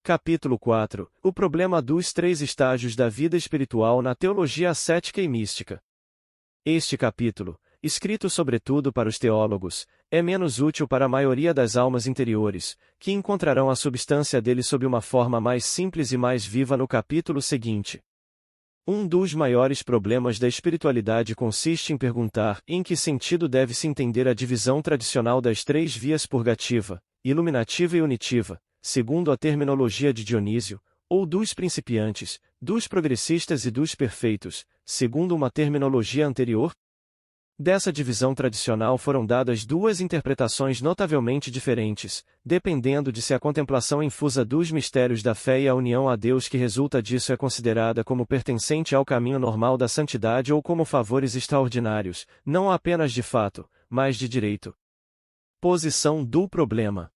Capítulo 4. O problema dos três estágios da vida espiritual na teologia ascética e mística. Este capítulo, escrito sobretudo para os teólogos, é menos útil para a maioria das almas interiores, que encontrarão a substância dele sob uma forma mais simples e mais viva no capítulo seguinte. Um dos maiores problemas da espiritualidade consiste em perguntar em que sentido deve-se entender a divisão tradicional das três vias purgativa, iluminativa e unitiva, segundo a terminologia de Dionísio, ou dos principiantes, dos progressistas e dos perfeitos, segundo uma terminologia anterior? Dessa divisão tradicional foram dadas duas interpretações notavelmente diferentes, dependendo de se a contemplação infusa dos mistérios da fé e a união a Deus que resulta disso é considerada como pertencente ao caminho normal da santidade ou como favores extraordinários, não apenas de fato, mas de direito. Posição do problema.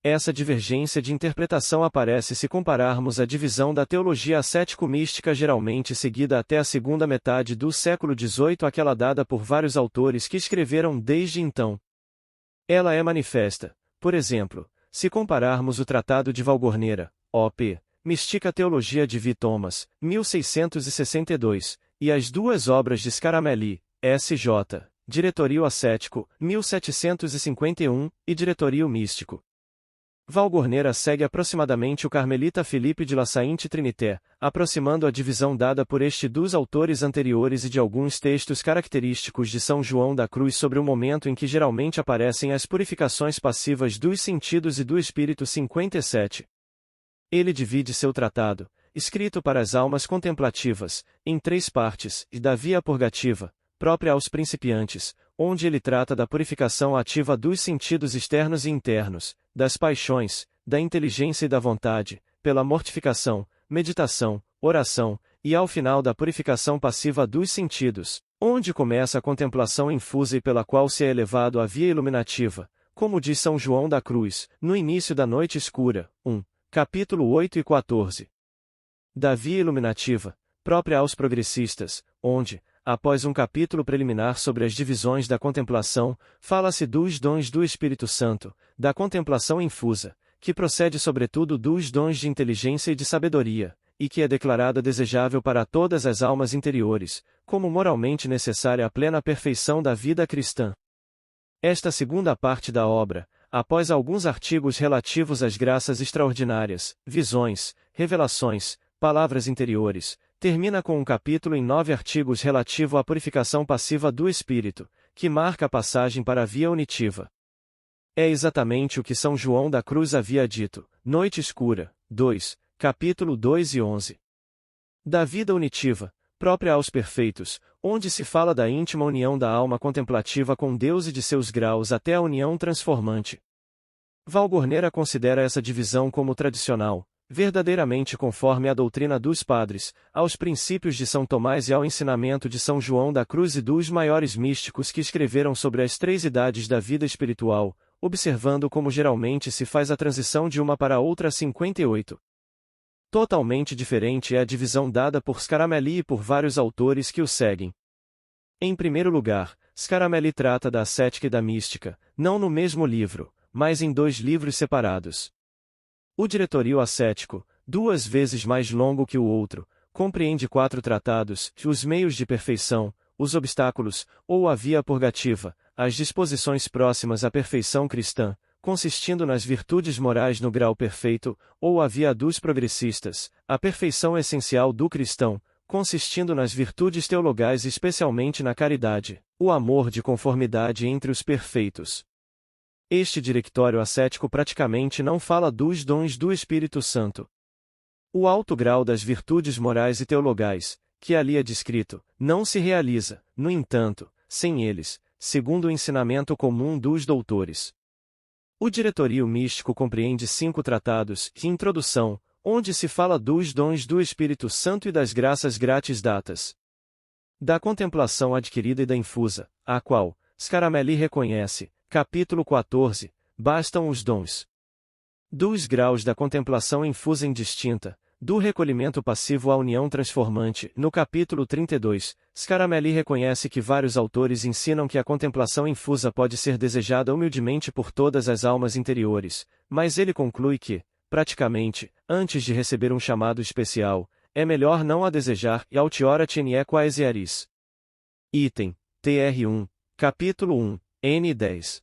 Essa divergência de interpretação aparece se compararmos a divisão da teologia ascético-mística geralmente seguida até a segunda metade do século XVIII àquela dada por vários autores que escreveram desde então. Ela é manifesta, por exemplo, se compararmos o Tratado de Valgornera, O.P., Mística Teologia de V. Thomas, 1662, e as duas obras de Scaramelli, S.J., Diretorio Ascético, 1751, e Diretorio Místico. Valgornera segue aproximadamente o carmelita Philippe de la Sainte Trinité, aproximando a divisão dada por este dos autores anteriores e de alguns textos característicos de São João da Cruz sobre o momento em que geralmente aparecem as purificações passivas dos sentidos e do espírito 57. Ele divide seu tratado, escrito para as almas contemplativas, em três partes, e da via purgativa, própria aos principiantes, onde ele trata da purificação ativa dos sentidos externos e internos, das paixões, da inteligência e da vontade, pela mortificação, meditação, oração, e ao final da purificação passiva dos sentidos, onde começa a contemplação infusa e pela qual se é elevado à via iluminativa, como diz São João da Cruz, no início da noite escura, capítulo 8 e 14. Da via iluminativa, própria aos progressistas, onde, após um capítulo preliminar sobre as divisões da contemplação, fala-se dos dons do Espírito Santo, da contemplação infusa, que procede sobretudo dos dons de inteligência e de sabedoria, e que é declarada desejável para todas as almas interiores, como moralmente necessária à plena perfeição da vida cristã. Esta segunda parte da obra, após alguns artigos relativos às graças extraordinárias, visões, revelações, palavras interiores, termina com um capítulo em 9 artigos relativo à purificação passiva do espírito, que marca a passagem para a via unitiva. É exatamente o que São João da Cruz havia dito, Noite Escura, 2, capítulo 2 e 11. Da vida unitiva, própria aos perfeitos, onde se fala da íntima união da alma contemplativa com Deus e de seus graus até a união transformante. Valgornera considera essa divisão como tradicional, verdadeiramente conforme à doutrina dos padres, aos princípios de São Tomás e ao ensinamento de São João da Cruz e dos maiores místicos que escreveram sobre as três idades da vida espiritual, observando como geralmente se faz a transição de uma para a outra 58. Totalmente diferente é a divisão dada por Scaramelli e por vários autores que o seguem. Em primeiro lugar, Scaramelli trata da ascética e da mística, não no mesmo livro, mas em dois livros separados. O Diretorio Ascético, 2 vezes mais longo que o outro, compreende 4 tratados, os meios de perfeição, os obstáculos, ou a via purgativa, as disposições próximas à perfeição cristã, consistindo nas virtudes morais no grau perfeito, ou a via dos progressistas, a perfeição essencial do cristão, consistindo nas virtudes teologais especialmente na caridade, o amor de conformidade entre os perfeitos. Este directório ascético praticamente não fala dos dons do Espírito Santo. O alto grau das virtudes morais e teologais, que ali é descrito, não se realiza, no entanto, sem eles, segundo o ensinamento comum dos doutores. O Diretorio Místico compreende 5 tratados e introdução, onde se fala dos dons do Espírito Santo e das graças grátis datas. Da contemplação adquirida e da infusa, a qual, Scaramelli reconhece, capítulo 14, bastam os dons. Dos graus da contemplação infusa indistinta, do recolhimento passivo à união transformante, no capítulo 32, Scaramelli reconhece que vários autores ensinam que a contemplação infusa pode ser desejada humildemente por todas as almas interiores, mas ele conclui que, praticamente, antes de receber um chamado especial, é melhor não a desejar e altiora tinie quaes earis. Item, TR1, capítulo 1, N10.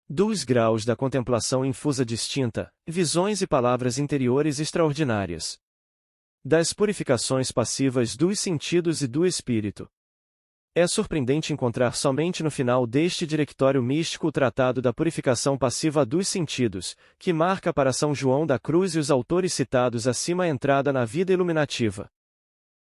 2 graus da contemplação infusa distinta, visões e palavras interiores extraordinárias. Das purificações passivas dos sentidos e do espírito. É surpreendente encontrar somente no final deste directório místico o tratado da purificação passiva dos sentidos, que marca para São João da Cruz e os autores citados acima a entrada na vida iluminativa.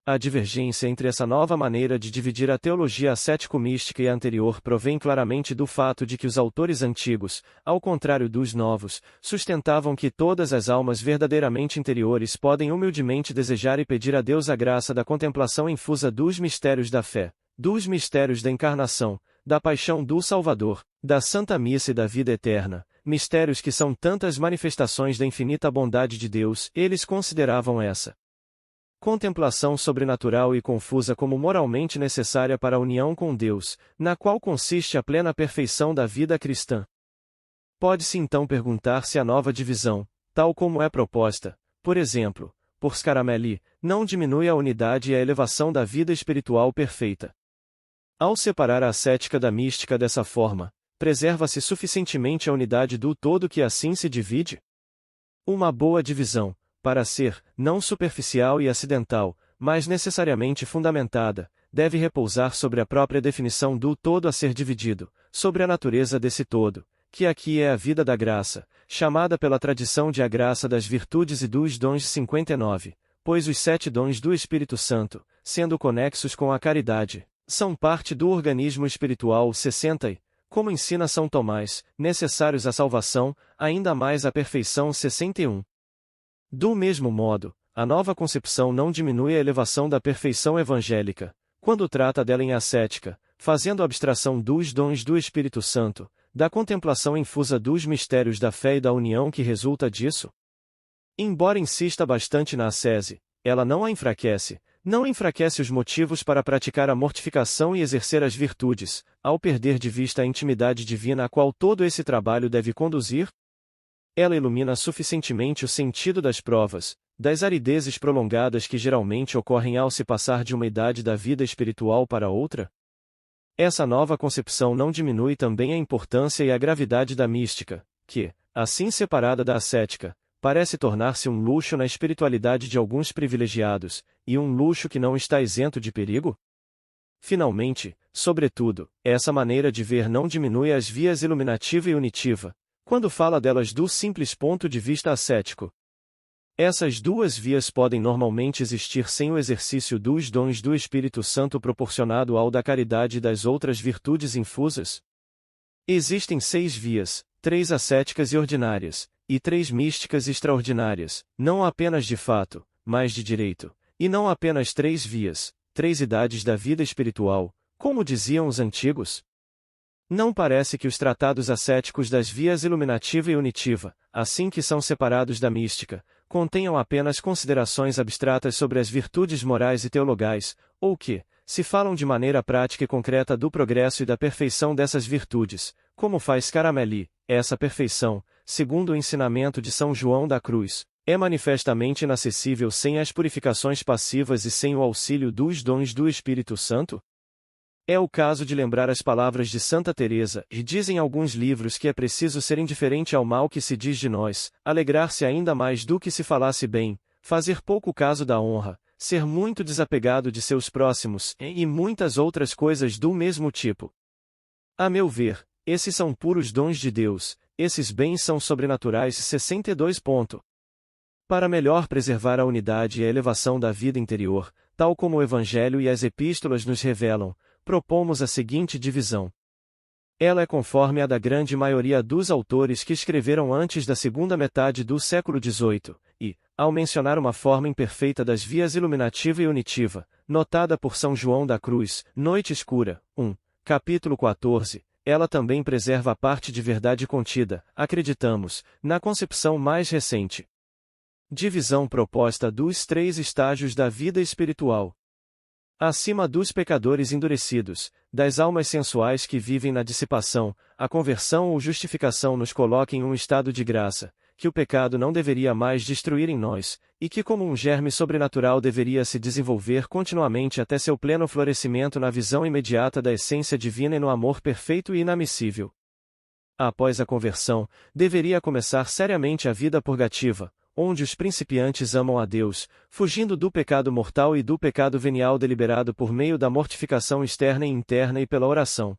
A divergência entre essa nova maneira de dividir a teologia ascético-mística e a anterior provém claramente do fato de que os autores antigos, ao contrário dos novos, sustentavam que todas as almas verdadeiramente interiores podem humildemente desejar e pedir a Deus a graça da contemplação infusa dos mistérios da fé, dos mistérios da encarnação, da paixão do Salvador, da Santa Missa e da vida eterna, mistérios que são tantas manifestações da infinita bondade de Deus. Eles consideravam essa contemplação sobrenatural e confusa como moralmente necessária para a união com Deus, na qual consiste a plena perfeição da vida cristã. Pode-se então perguntar se a nova divisão, tal como é proposta, por exemplo, por Scaramelli, não diminui a unidade e a elevação da vida espiritual perfeita. Ao separar a ascética da mística dessa forma, preserva-se suficientemente a unidade do todo que assim se divide? Uma boa divisão, para ser, não superficial e acidental, mas necessariamente fundamentada, deve repousar sobre a própria definição do todo a ser dividido, sobre a natureza desse todo, que aqui é a vida da graça, chamada pela tradição de a graça das virtudes e dos dons 59, pois os 7 dons do Espírito Santo, sendo conexos com a caridade, são parte do organismo espiritual 60 e, como ensina São Tomás, necessários à salvação, ainda mais à perfeição 61. Do mesmo modo, a nova concepção não diminui a elevação da perfeição evangélica, quando trata dela em ascética, fazendo abstração dos dons do Espírito Santo, da contemplação infusa dos mistérios da fé e da união que resulta disso. Embora insista bastante na ascese, ela não a enfraquece, não enfraquece os motivos para praticar a mortificação e exercer as virtudes, ao perder de vista a intimidade divina a qual todo esse trabalho deve conduzir. Ela ilumina suficientemente o sentido das provas, das aridezes prolongadas que geralmente ocorrem ao se passar de uma idade da vida espiritual para outra? Essa nova concepção não diminui também a importância e a gravidade da mística, que, assim separada da ascética, parece tornar-se um luxo na espiritualidade de alguns privilegiados, e um luxo que não está isento de perigo? Finalmente, sobretudo, essa maneira de ver não diminui as vias iluminativa e unitiva, quando fala delas do simples ponto de vista ascético. Essas duas vias podem normalmente existir sem o exercício dos dons do Espírito Santo proporcionado ao da caridade e das outras virtudes infusas. Existem 6 vias, 3 ascéticas e ordinárias, e 3 místicas extraordinárias, não apenas de fato, mas de direito, e não apenas 3 vias, 3 idades da vida espiritual, como diziam os antigos. Não parece que os tratados ascéticos das vias iluminativa e unitiva, assim que são separados da mística, contenham apenas considerações abstratas sobre as virtudes morais e teologais, ou que, se falam de maneira prática e concreta do progresso e da perfeição dessas virtudes, como faz Scaramelli, essa perfeição, segundo o ensinamento de São João da Cruz, é manifestamente inacessível sem as purificações passivas e sem o auxílio dos dons do Espírito Santo? É o caso de lembrar as palavras de Santa Teresa, e dizem alguns livros que é preciso ser indiferente ao mal que se diz de nós, alegrar-se ainda mais do que se falasse bem, fazer pouco caso da honra, ser muito desapegado de seus próximos, e muitas outras coisas do mesmo tipo. A meu ver, esses são puros dons de Deus, esses bens são sobrenaturais 62. Para melhor preservar a unidade e a elevação da vida interior, tal como o Evangelho e as Epístolas nos revelam, propomos a seguinte divisão. Ela é conforme a da grande maioria dos autores que escreveram antes da segunda metade do século XVIII, e, ao mencionar uma forma imperfeita das vias iluminativa e unitiva, notada por São João da Cruz, Noite Escura, 1, capítulo 14, ela também preserva a parte de verdade contida, acreditamos, na concepção mais recente. Divisão proposta dos 3 estágios da vida espiritual. Acima dos pecadores endurecidos, das almas sensuais que vivem na dissipação, a conversão ou justificação nos coloca em um estado de graça, que o pecado não deveria mais destruir em nós, e que como um germe sobrenatural deveria se desenvolver continuamente até seu pleno florescimento na visão imediata da essência divina e no amor perfeito e inamissível. Após a conversão, deveria começar seriamente a vida purgativa, onde os principiantes amam a Deus, fugindo do pecado mortal e do pecado venial deliberado por meio da mortificação externa e interna e pela oração.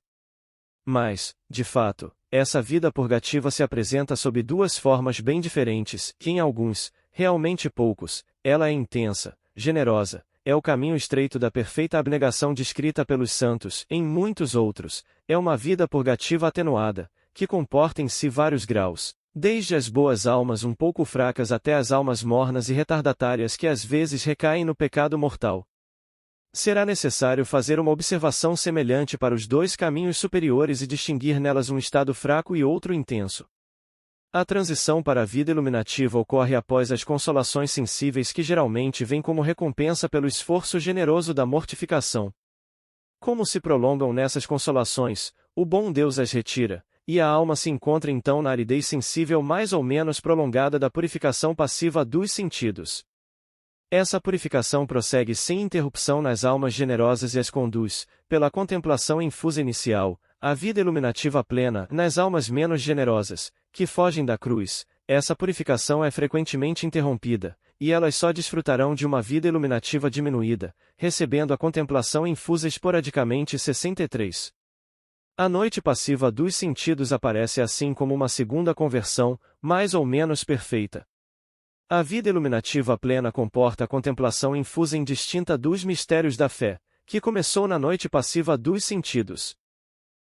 Mas, de fato, essa vida purgativa se apresenta sob duas formas bem diferentes, que em alguns, realmente poucos, ela é intensa, generosa, é o caminho estreito da perfeita abnegação descrita pelos santos, em muitos outros, é uma vida purgativa atenuada, que comporta em si vários graus, desde as boas almas um pouco fracas até as almas mornas e retardatárias que às vezes recaem no pecado mortal. Será necessário fazer uma observação semelhante para os dois caminhos superiores e distinguir nelas um estado fraco e outro intenso. A transição para a vida iluminativa ocorre após as consolações sensíveis que geralmente vêm como recompensa pelo esforço generoso da mortificação. Como se prolongam nessas consolações, o bom Deus as retira, e a alma se encontra então na aridez sensível mais ou menos prolongada da purificação passiva dos sentidos. Essa purificação prossegue sem interrupção nas almas generosas e as conduz, pela contemplação infusa inicial, à vida iluminativa plena nas almas menos generosas, que fogem da cruz. Essa purificação é frequentemente interrompida, e elas só desfrutarão de uma vida iluminativa diminuída, recebendo a contemplação infusa esporadicamente. 63. A noite passiva dos sentidos aparece assim como uma segunda conversão, mais ou menos perfeita. A vida iluminativa plena comporta a contemplação infusa indistinta dos mistérios da fé, que começou na noite passiva dos sentidos.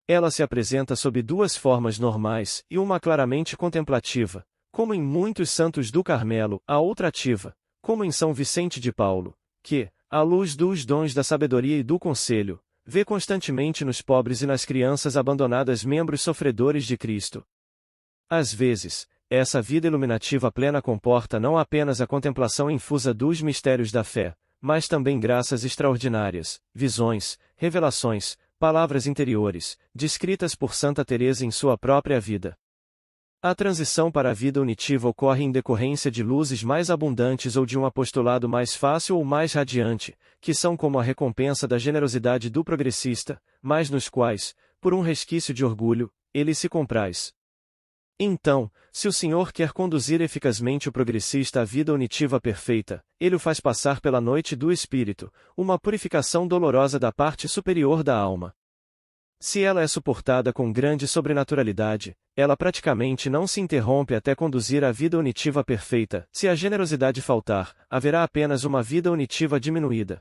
Ela se apresenta sob duas formas normais e uma claramente contemplativa, como em muitos santos do Carmelo, a outra ativa, como em São Vicente de Paulo, que, à luz dos dons da sabedoria e do conselho, vê constantemente nos pobres e nas crianças abandonadas membros sofredores de Cristo. Às vezes, essa vida iluminativa plena comporta não apenas a contemplação infusa dos mistérios da fé, mas também graças extraordinárias, visões, revelações, palavras interiores, descritas por Santa Teresa em sua própria vida. A transição para a vida unitiva ocorre em decorrência de luzes mais abundantes ou de um apostolado mais fácil ou mais radiante, que são como a recompensa da generosidade do progressista, mas nos quais, por um resquício de orgulho, ele se compraz. Então, se o Senhor quer conduzir eficazmente o progressista à vida unitiva perfeita, ele o faz passar pela noite do espírito, uma purificação dolorosa da parte superior da alma. Se ela é suportada com grande sobrenaturalidade, ela praticamente não se interrompe até conduzir à vida unitiva perfeita. Se a generosidade faltar, haverá apenas uma vida unitiva diminuída.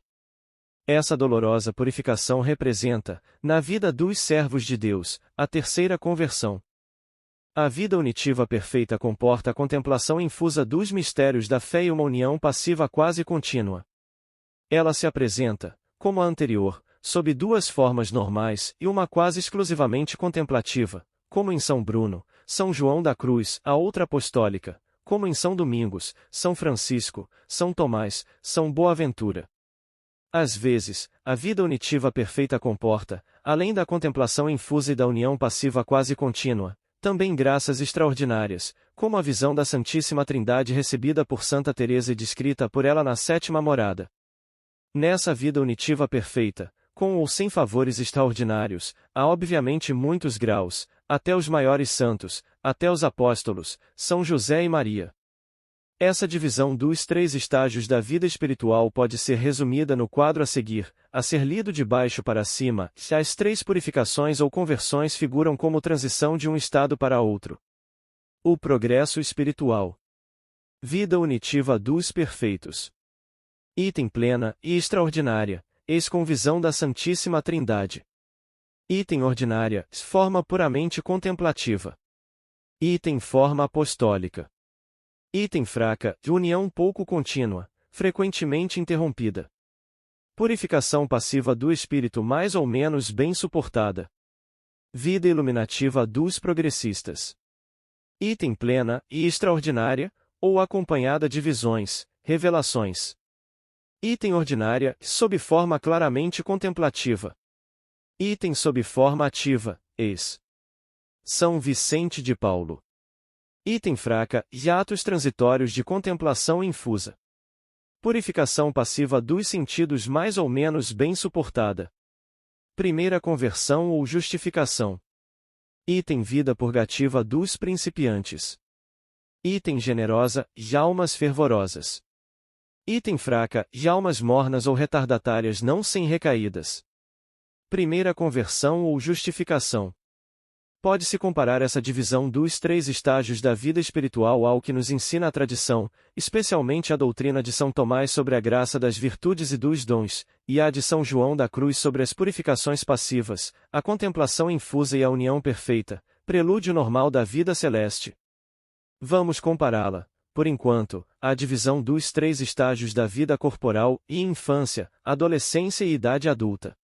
Essa dolorosa purificação representa, na vida dos servos de Deus, a terceira conversão. A vida unitiva perfeita comporta a contemplação infusa dos mistérios da fé e uma união passiva quase contínua. Ela se apresenta, como a anterior, sob duas formas normais e uma quase exclusivamente contemplativa, como em São Bruno, São João da Cruz, a outra apostólica, como em São Domingos, São Francisco, São Tomás, São Boaventura. Às vezes, a vida unitiva perfeita comporta, além da contemplação infusa e da união passiva quase contínua, também graças extraordinárias, como a visão da Santíssima Trindade recebida por Santa Teresa e descrita por ela na sétima morada. Nessa vida unitiva perfeita, com ou sem favores extraordinários, há obviamente muitos graus, até os maiores santos, até os apóstolos, São José e Maria. Essa divisão dos três estágios da vida espiritual pode ser resumida no quadro a seguir, a ser lido de baixo para cima. As três purificações ou conversões figuram como transição de um estado para outro. O progresso espiritual. Vida unitiva dos perfeitos. Item plena e extraordinária, eis com visão da Santíssima Trindade. Item ordinária, forma puramente contemplativa. Item forma apostólica. Item fraca, união pouco contínua, frequentemente interrompida. Purificação passiva do espírito mais ou menos bem suportada. Vida iluminativa dos progressistas. Item plena e extraordinária, ou acompanhada de visões, revelações. Item ordinária, sob forma claramente contemplativa. Item sob forma ativa, ex. São Vicente de Paulo. Item fraca, hiatos transitórios de contemplação infusa. Purificação passiva dos sentidos mais ou menos bem suportada. Primeira conversão ou justificação. Item vida purgativa dos principiantes. Item generosa, almas fervorosas. Item fraca, almas mornas ou retardatárias não sem recaídas. Primeira conversão ou justificação. Pode-se comparar essa divisão dos 3 estágios da vida espiritual ao que nos ensina a tradição, especialmente a doutrina de São Tomás sobre a graça das virtudes e dos dons, e a de São João da Cruz sobre as purificações passivas, a contemplação infusa e a união perfeita, prelúdio normal da vida celeste. Vamos compará-la, por enquanto, à divisão dos 3 estágios da vida corporal e infância, adolescência e idade adulta.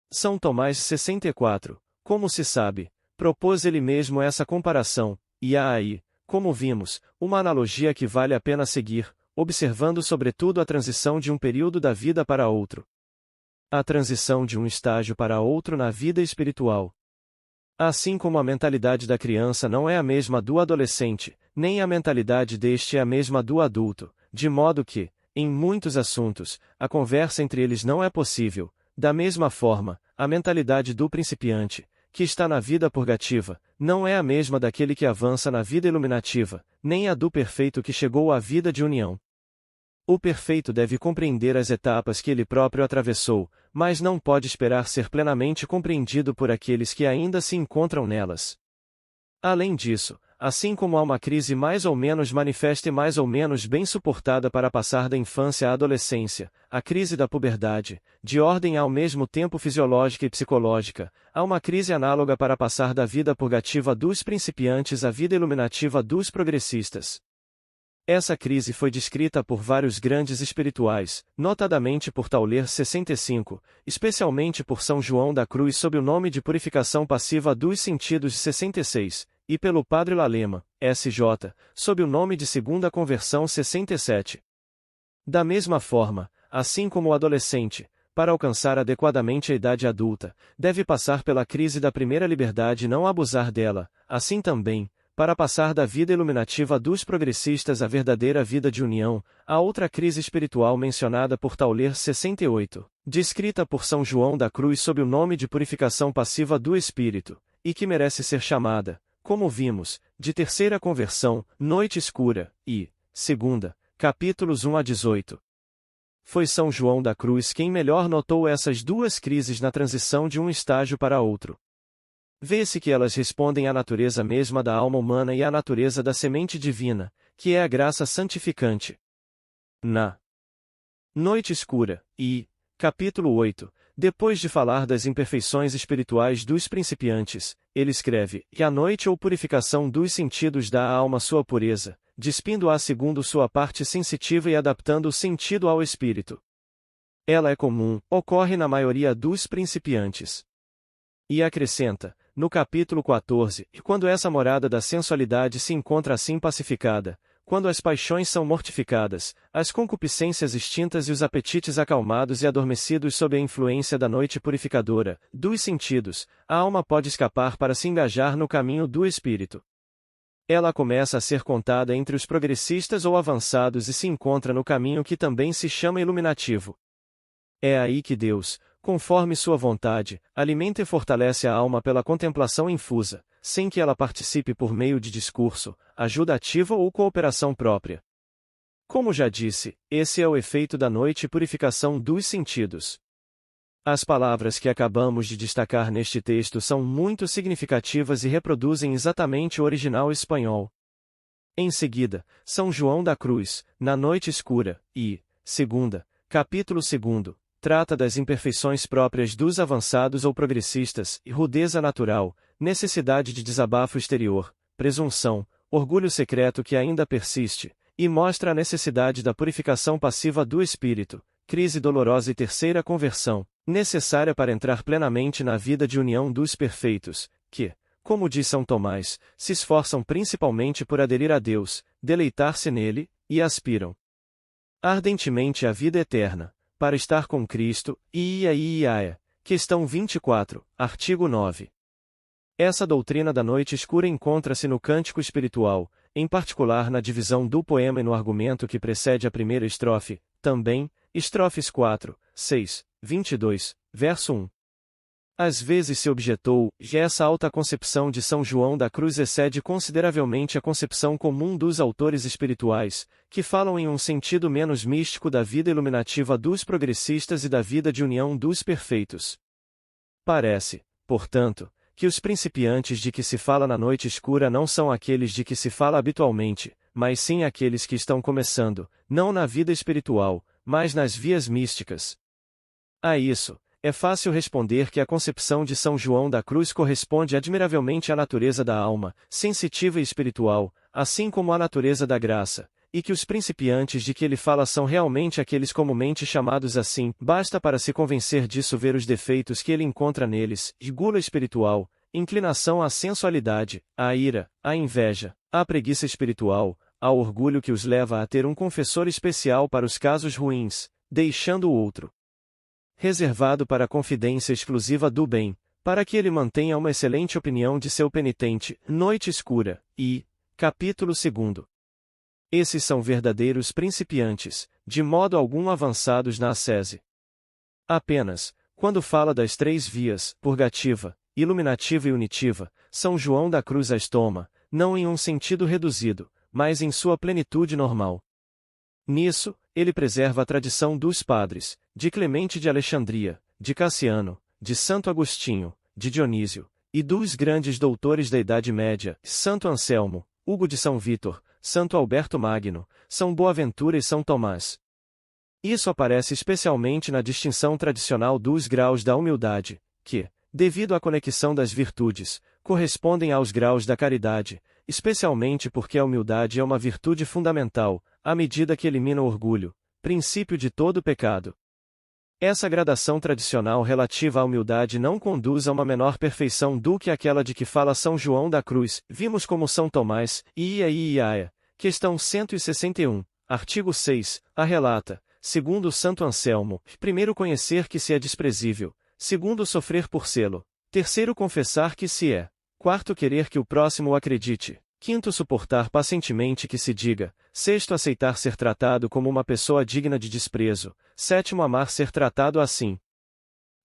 São Tomás 64, como se sabe, propôs ele mesmo essa comparação, e há aí, como vimos, uma analogia que vale a pena seguir, observando sobretudo a transição de um período da vida para outro. A transição de um estágio para outro na vida espiritual. Assim como a mentalidade da criança não é a mesma do adolescente, nem a mentalidade deste é a mesma do adulto, de modo que, em muitos assuntos, a conversa entre eles não é possível. Da mesma forma, a mentalidade do principiante, que está na vida purgativa, não é a mesma daquele que avança na vida iluminativa, nem a do perfeito que chegou à vida de união. O perfeito deve compreender as etapas que ele próprio atravessou, mas não pode esperar ser plenamente compreendido por aqueles que ainda se encontram nelas. Além disso, assim como há uma crise mais ou menos manifesta e mais ou menos bem suportada para passar da infância à adolescência, a crise da puberdade, de ordem ao mesmo tempo fisiológica e psicológica, há uma crise análoga para passar da vida purgativa dos principiantes à vida iluminativa dos progressistas. Essa crise foi descrita por vários grandes espirituais, notadamente por Tauler 65, especialmente por São João da Cruz sob o nome de purificação passiva dos sentidos 66, e pelo Padre Lalema, S.J., sob o nome de segunda conversão 67. Da mesma forma, assim como o adolescente, para alcançar adequadamente a idade adulta, deve passar pela crise da primeira liberdade e não abusar dela, assim também, para passar da vida iluminativa dos progressistas à verdadeira vida de união, a outra crise espiritual mencionada por Tauler 68, descrita por São João da Cruz sob o nome de purificação passiva do espírito, e que merece ser chamada, como vimos, de terceira conversão, noite escura, e, segunda, capítulos 1 a 18. Foi São João da Cruz quem melhor notou essas duas crises na transição de um estágio para outro. Vê-se que elas respondem à natureza mesma da alma humana e à natureza da semente divina, que é a graça santificante. Na Noite Escura, e, capítulo 8, depois de falar das imperfeições espirituais dos principiantes, ele escreve, e a noite ou purificação dos sentidos dá à alma sua pureza, despindo-a segundo sua parte sensitiva e adaptando o sentido ao espírito. Ela é comum, ocorre na maioria dos principiantes. E acrescenta, no capítulo 14, e quando essa morada da sensualidade se encontra assim pacificada, quando as paixões são mortificadas, as concupiscências extintas e os apetites acalmados e adormecidos sob a influência da noite purificadora, dos sentidos, a alma pode escapar para se engajar no caminho do espírito. Ela começa a ser contada entre os progressistas ou avançados e se encontra no caminho que também se chama iluminativo. É aí que Deus, conforme sua vontade, alimenta e fortalece a alma pela contemplação infusa, sem que ela participe por meio de discurso, ajuda ativa ou cooperação própria. Como já disse, esse é o efeito da noite e purificação dos sentidos. As palavras que acabamos de destacar neste texto são muito significativas e reproduzem exatamente o original espanhol. Em seguida, São João da Cruz, na Noite Escura, e, segunda, capítulo 2, trata das imperfeições próprias dos avançados ou progressistas, e rudeza natural, necessidade de desabafo exterior, presunção, orgulho secreto que ainda persiste, e mostra a necessidade da purificação passiva do espírito, crise dolorosa e terceira conversão, necessária para entrar plenamente na vida de união dos perfeitos, que, como diz São Tomás, se esforçam principalmente por aderir a Deus, deleitar-se nele, e aspiram ardentemente à vida eterna, para estar com Cristo, questão 24, artigo 9. Essa doutrina da noite escura encontra-se no Cântico Espiritual, em particular na divisão do poema e no argumento que precede a primeira estrofe, também, estrofes 4, 6, 22, verso 1. Às vezes se objetou, que essa alta concepção de São João da Cruz excede consideravelmente a concepção comum dos autores espirituais, que falam em um sentido menos místico da vida iluminativa dos progressistas e da vida de união dos perfeitos. Parece, portanto, que os principiantes de que se fala na noite escura não são aqueles de que se fala habitualmente, mas sim aqueles que estão começando, não na vida espiritual, mas nas vias místicas. A isso, é fácil responder que a concepção de São João da Cruz corresponde admiravelmente à natureza da alma, sensitiva e espiritual, assim como à natureza da graça, e que os principiantes de que ele fala são realmente aqueles comumente chamados assim, basta para se convencer disso ver os defeitos que ele encontra neles, gula espiritual, inclinação à sensualidade, à ira, à inveja, à preguiça espiritual, ao orgulho que os leva a ter um confessor especial para os casos ruins, deixando o outro reservado para a confidência exclusiva do bem, para que ele mantenha uma excelente opinião de seu penitente, noite escura, e, capítulo 2. Esses são verdadeiros principiantes, de modo algum avançados na ascese. Apenas, quando fala das três vias, purgativa, iluminativa e unitiva, São João da Cruz as toma, não em um sentido reduzido, mas em sua plenitude normal. Nisso, ele preserva a tradição dos padres, de Clemente de Alexandria, de Cassiano, de Santo Agostinho, de Dionísio, e dos grandes doutores da Idade Média, Santo Anselmo, Hugo de São Vítor, Santo Alberto Magno, São Boaventura e São Tomás. Isso aparece especialmente na distinção tradicional dos graus da humildade, que, devido à conexão das virtudes, correspondem aos graus da caridade, especialmente porque a humildade é uma virtude fundamental, à medida que elimina o orgulho, princípio de todo pecado. Essa gradação tradicional relativa à humildade não conduz a uma menor perfeição do que aquela de que fala São João da Cruz, vimos como São Tomás, Iaia, questão 161, artigo 6, a relata, segundo Santo Anselmo, primeiro conhecer que se é desprezível, segundo sofrer por sê-lo, terceiro confessar que se é, quarto querer que o próximo o acredite, quinto suportar pacientemente que se diga, sexto aceitar ser tratado como uma pessoa digna de desprezo, sétimo amar ser tratado assim.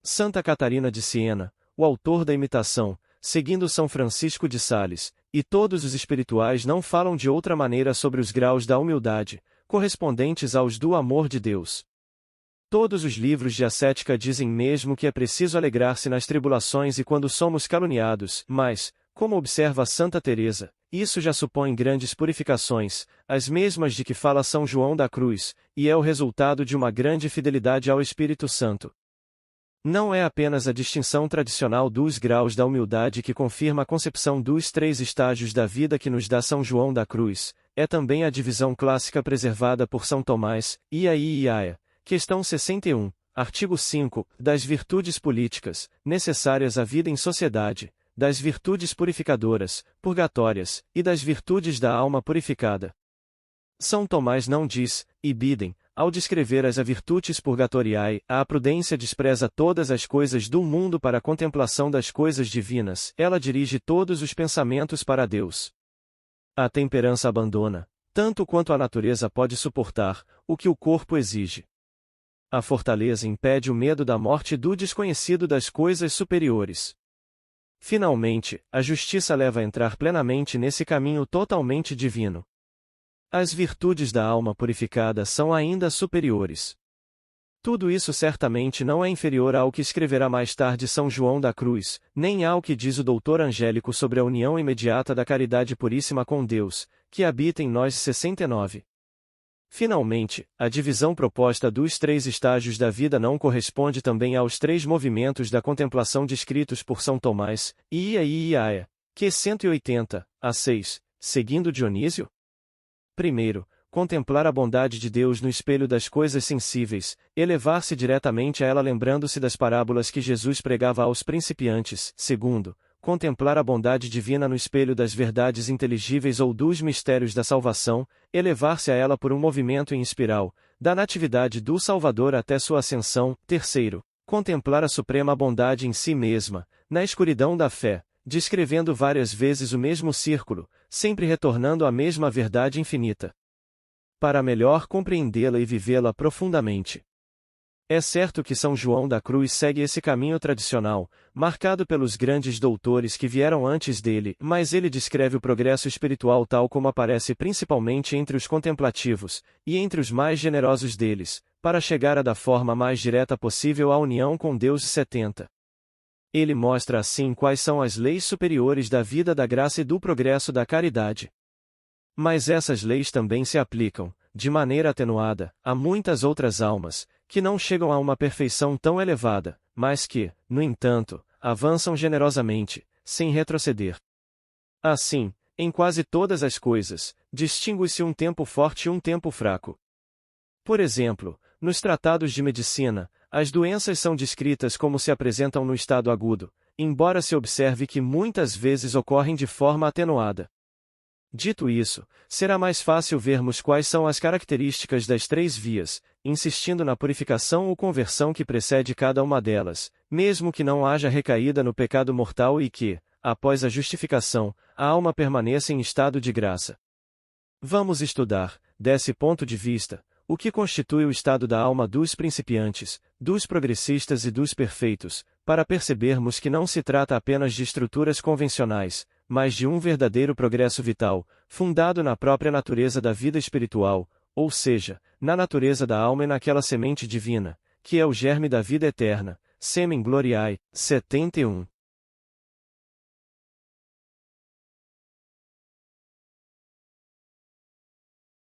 Santa Catarina de Siena, o autor da imitação, seguindo São Francisco de Sales, e todos os espirituais não falam de outra maneira sobre os graus da humildade, correspondentes aos do amor de Deus. Todos os livros de ascética dizem mesmo que é preciso alegrar-se nas tribulações e quando somos caluniados, mas, como observa Santa Teresa, isso já supõe grandes purificações, as mesmas de que fala São João da Cruz, e é o resultado de uma grande fidelidade ao Espírito Santo. Não é apenas a distinção tradicional dos graus da humildade que confirma a concepção dos três estágios da vida que nos dá São João da Cruz, é também a divisão clássica preservada por São Tomás, Iaia, questão 61, artigo 5, das virtudes políticas, necessárias à vida em sociedade, das virtudes purificadoras, purgatórias, e das virtudes da alma purificada. São Tomás não diz, ibidem, ao descrever as virtudes purgatoriae, a prudência despreza todas as coisas do mundo para a contemplação das coisas divinas, ela dirige todos os pensamentos para Deus. A temperança abandona, tanto quanto a natureza pode suportar, o que o corpo exige. A fortaleza impede o medo da morte e do desconhecido das coisas superiores. Finalmente, a justiça leva a entrar plenamente nesse caminho totalmente divino. As virtudes da alma purificada são ainda superiores. Tudo isso certamente não é inferior ao que escreverá mais tarde São João da Cruz, nem ao que diz o doutor Angélico sobre a união imediata da caridade puríssima com Deus, que habita em nós 69. Finalmente, a divisão proposta dos três estágios da vida não corresponde também aos três movimentos da contemplação descritos por São Tomás, Iaia, que 180, a 6, seguindo Dionísio? Primeiro, contemplar a bondade de Deus no espelho das coisas sensíveis, elevar-se diretamente a ela lembrando-se das parábolas que Jesus pregava aos principiantes. Segundo, contemplar a bondade divina no espelho das verdades inteligíveis ou dos mistérios da salvação, elevar-se a ela por um movimento em espiral, da natividade do Salvador até sua ascensão. Terceiro, contemplar a suprema bondade em si mesma, na escuridão da fé, descrevendo várias vezes o mesmo círculo, sempre retornando à mesma verdade infinita. Para melhor compreendê-la e vivê-la profundamente. É certo que São João da Cruz segue esse caminho tradicional, marcado pelos grandes doutores que vieram antes dele, mas ele descreve o progresso espiritual tal como aparece principalmente entre os contemplativos, e entre os mais generosos deles, para chegar a da forma mais direta possível à união com Deus 70. Ele mostra assim quais são as leis superiores da vida da graça e do progresso da caridade. Mas essas leis também se aplicam, de maneira atenuada, a muitas outras almas, que não chegam a uma perfeição tão elevada, mas que, no entanto, avançam generosamente, sem retroceder. Assim, em quase todas as coisas, distingue-se um tempo forte e um tempo fraco. Por exemplo, nos tratados de medicina, as doenças são descritas como se apresentam no estado agudo, embora se observe que muitas vezes ocorrem de forma atenuada. Dito isso, será mais fácil vermos quais são as características das três vias, insistindo na purificação ou conversão que precede cada uma delas, mesmo que não haja recaída no pecado mortal e que, após a justificação, a alma permaneça em estado de graça. Vamos estudar, desse ponto de vista, o que constitui o estado da alma dos principiantes, dos progressistas e dos perfeitos, para percebermos que não se trata apenas de estruturas convencionais, mas de um verdadeiro progresso vital, fundado na própria natureza da vida espiritual, ou seja, na natureza da alma e naquela semente divina, que é o germe da vida eterna. Semen Gloriae, 71.